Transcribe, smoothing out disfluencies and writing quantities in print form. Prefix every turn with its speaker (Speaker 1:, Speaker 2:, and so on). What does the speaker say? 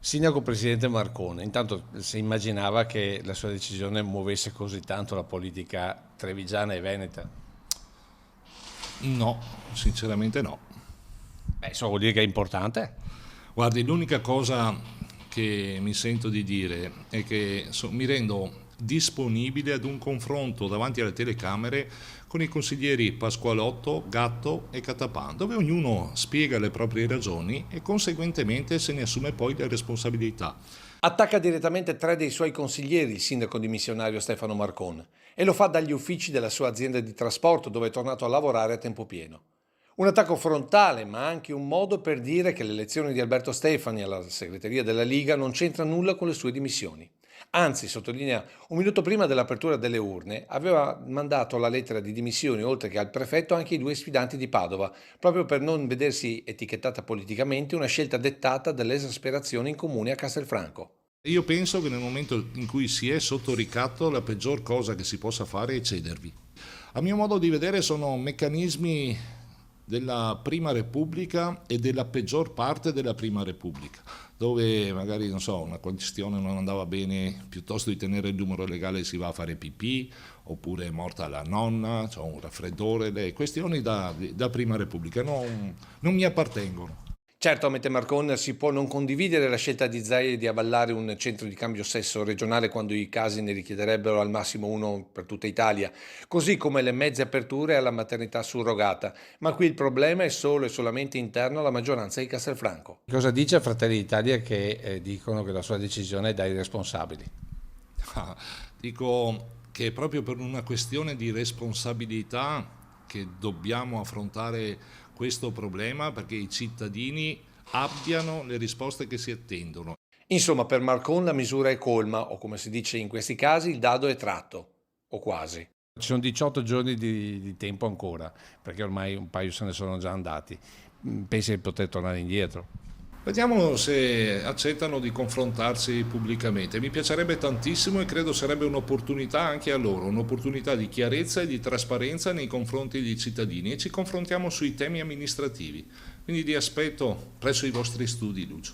Speaker 1: Sindaco Presidente Marcone, intanto si immaginava che la sua decisione muovesse così tanto la politica trevigiana e veneta?
Speaker 2: No, sinceramente no.
Speaker 1: Beh, insomma, vuol dire che è importante.
Speaker 2: Guardi, l'unica cosa che mi sento di dire è che mi rendo disponibile ad un confronto davanti alle telecamere con i consiglieri Pasqualotto, Gatto e Catapan, dove ognuno spiega le proprie ragioni e conseguentemente se ne assume poi le responsabilità.
Speaker 1: Attacca direttamente tre dei suoi consiglieri, il sindaco dimissionario Stefano Marcone, e lo fa dagli uffici della sua azienda di trasporto, dove è tornato a lavorare a tempo pieno. Un attacco frontale, ma anche un modo per dire che l'elezione di Alberto Stefani alla segreteria della Liga non c'entra nulla con le sue dimissioni. Anzi, sottolinea, un minuto prima dell'apertura delle urne, aveva mandato la lettera di dimissioni, oltre che al prefetto, anche ai due sfidanti di Padova, proprio per non vedersi etichettata politicamente, una scelta dettata dall'esasperazione in comune a Castelfranco.
Speaker 2: Io penso che nel momento in cui si è sotto ricatto la peggior cosa che si possa fare è cedervi. A mio modo di vedere sono meccanismi della Prima Repubblica e della peggior parte della Prima Repubblica, dove magari, non so, una questione non andava bene, piuttosto di tenere il numero legale si va a fare pipì, oppure è morta la nonna, c'è un raffreddore, le questioni da Prima Repubblica non mi appartengono.
Speaker 1: Certo, ammette Marcon, si può non condividere la scelta di Zaia di avallare un centro di cambio sesso regionale quando i casi ne richiederebbero al massimo uno per tutta Italia, così come le mezze aperture alla maternità surrogata. Ma qui il problema è solo e solamente interno alla maggioranza di Castelfranco. Cosa dice a Fratelli d'Italia che dicono che la sua decisione è dai responsabili?
Speaker 2: Dico che è proprio per una questione di responsabilità che dobbiamo affrontare questo problema, perché i cittadini abbiano le risposte che si attendono.
Speaker 1: Insomma, per Marcon la misura è colma, o come si dice in questi casi, il dado è tratto, o quasi. Ci sono 18 giorni di tempo ancora, perché ormai un paio se ne sono già andati. Pensi di poter tornare indietro?
Speaker 2: Vediamo se accettano di confrontarsi pubblicamente. Mi piacerebbe tantissimo e credo sarebbe un'opportunità anche a loro, un'opportunità di chiarezza e di trasparenza nei confronti dei cittadini, e ci confrontiamo sui temi amministrativi. Quindi vi aspetto presso i vostri studi, Lucio.